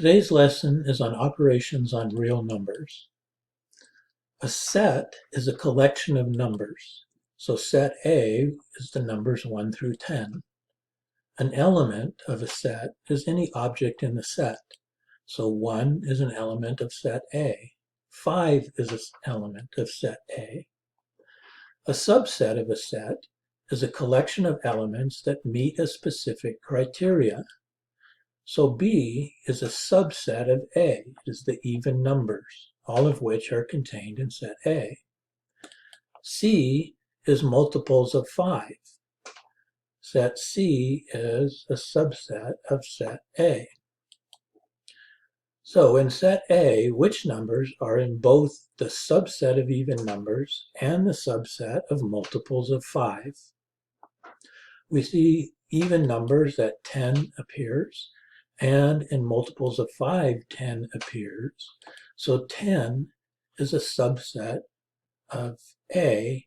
Today's lesson is on operations on real numbers. A set is a collection of numbers. So set A is the numbers 1 through 10. An element of a set is any object in the set. So 1 is an element of set A. 5 is an element of set A. A subset of a set is a collection of elements that meet a specific criteria. So B is a subset of A. It is the even numbers, all of which are contained in set A. C is multiples of 5. Set C is a subset of set A. So in set A, which numbers are in both the subset of even numbers and the subset of multiples of 5? We see even numbers that 10 appears, and in multiples of 5, 10 appears. So 10 is a subset of A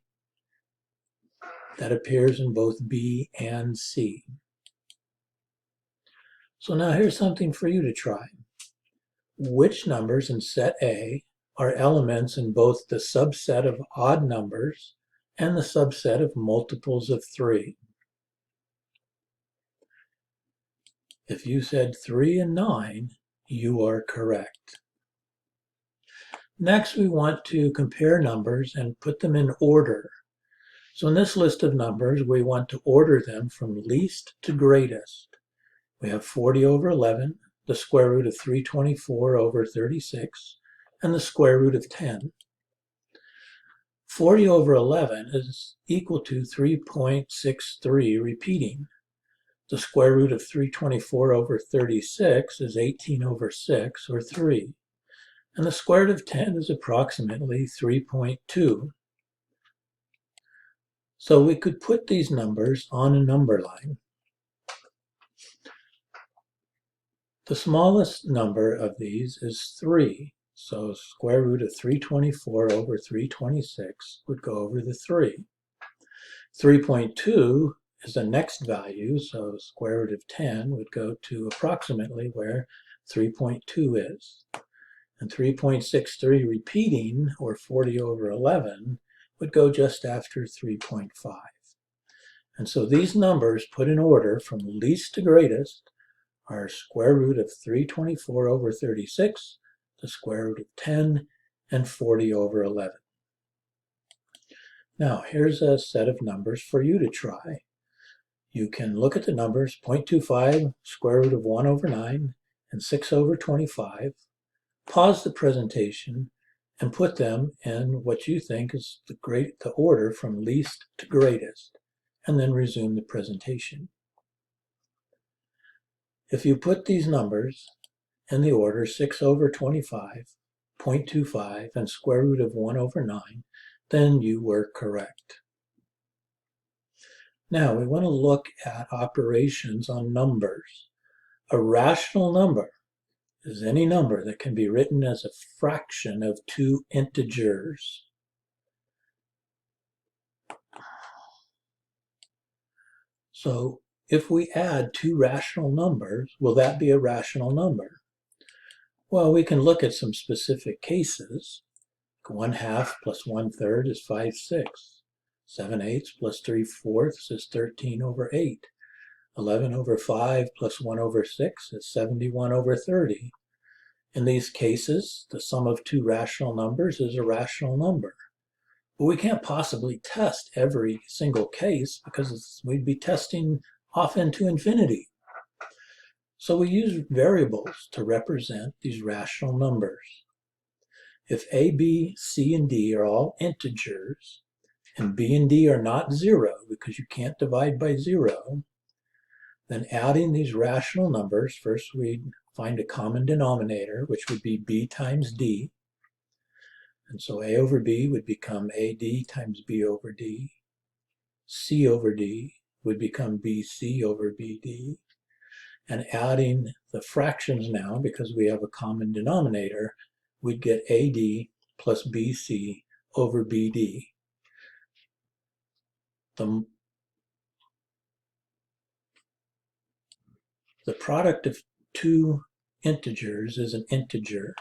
that appears in both B and C. So now here's something for you to try. Which numbers in set A are elements in both the subset of odd numbers and the subset of multiples of 3? If you said 3 and 9, you are correct. Next, we want to compare numbers and put them in order. So in this list of numbers, we want to order them from least to greatest. We have 40 over 11, the square root of 324 over 36, and the square root of 10. 40 over 11 is equal to 3.63 repeating. The square root of 324 over 36 is 18 over 6, or 3. And the square root of 10 is approximately 3.2. So we could put these numbers on a number line. The smallest number of these is 3. So square root of 324 over 326 would go over the 3. 3.2 is the next value, so square root of 10 would go to approximately where 3.2 is. And 3.63 repeating, or 40 over 11, would go just after 3.5. And so these numbers put in order from least to greatest are square root of 324 over 36, the square root of 10, and 40 over 11. Now here's a set of numbers for you to try. You can look at the numbers 0.25, square root of 1 over 9, and 6 over 25. Pause the presentation and put them in what you think is the order from least to greatest, and then resume the presentation. If you put these numbers in the order 6 over 25, 0.25, and square root of 1 over 9, then you were correct. Now we want to look at operations on numbers. A rational number is any number that can be written as a fraction of two integers. So if we add two rational numbers, will that be a rational number? Well, we can look at some specific cases. 1/2 plus 1/3 is 5/6. 7/8 plus 3/4 is 13 over 8. 11 over 5 plus 1 over 6 is 71 over 30. In these cases, the sum of two rational numbers is a rational number. But we can't possibly test every single case because we'd be testing off into infinity. So we use variables to represent these rational numbers. If A, B, C, and D are all integers, and B and D are not 0 because you can't divide by 0, then adding these rational numbers, first we'd find a common denominator, which would be B times D. And so A over B would become AD times B over D. C over D would become BC over BD. And adding the fractions now, because we have a common denominator, we'd get AD plus BC over BD. The product of two integers is an integer.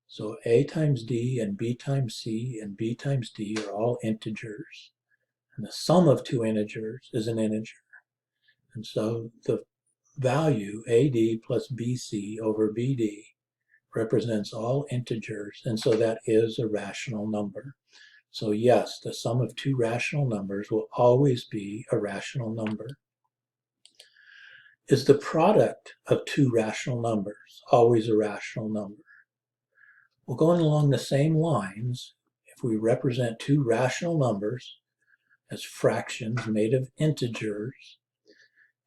So a times d and b times c and b times d are all integers. And the sum of two integers is an integer. And so the value AD plus BC over BD represents all integers, and so that is a rational number. So yes, the sum of two rational numbers will always be a rational number. Is the product of two rational numbers always a rational number? Well, going along the same lines, if we represent two rational numbers as fractions made of integers,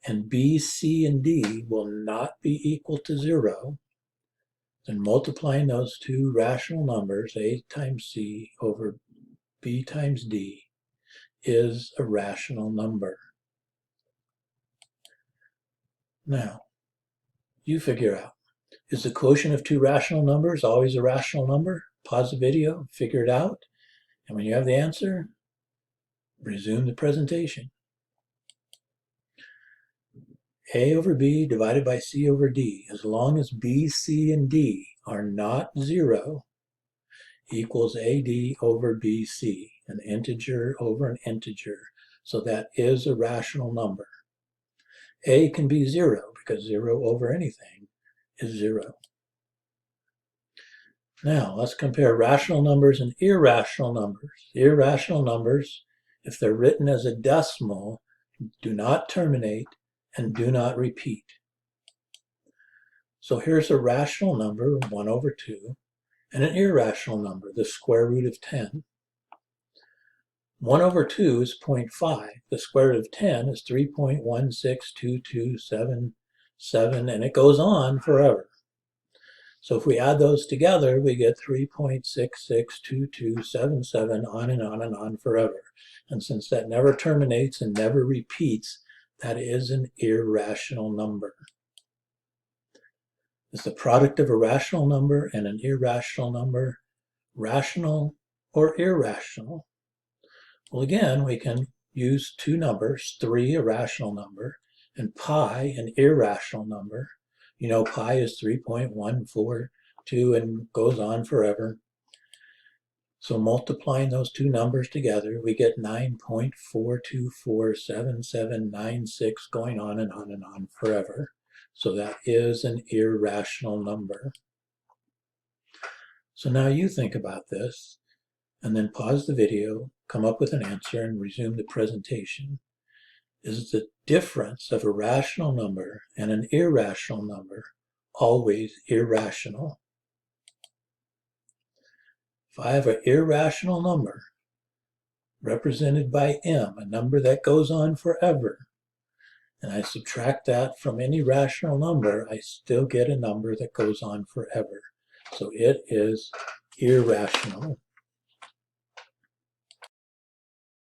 and b, c, and d will not be equal to 0, then multiplying those two rational numbers, a times c over b times d, is a rational number. Now, you figure out, is the quotient of two rational numbers always a rational number? Pause the video, figure it out, and when you have the answer, resume the presentation. A over b divided by c over d, as long as b, c, and d are not 0, equals AD over BC, an integer over an integer. So that is a rational number. A can be 0 because 0 over anything is 0. Now let's compare rational numbers and irrational numbers. Irrational numbers, if they're written as a decimal, do not terminate and do not repeat. So here's a rational number, 1 over 2, and an irrational number, the square root of 10. 1 over 2 is 0.5. The square root of 10 is 3.162277, and it goes on forever. So if we add those together, we get 3.662277, on and on and on forever. And since that never terminates and never repeats, that is an irrational number. Is the product of a rational number and an irrational number rational or irrational? Well, again, we can use two numbers, 3, a rational number, and pi, an irrational number. You know, pi is 3.142 and goes on forever. So multiplying those two numbers together, we get 9.4247796 going on and on and on forever. So that is an irrational number. So now you think about this, and then pause the video, come up with an answer, and resume the presentation. Is the difference of a rational number and an irrational number always irrational? If I have an irrational number represented by m, a number that goes on forever, and I subtract that from any rational number, I still get a number that goes on forever. So it is irrational.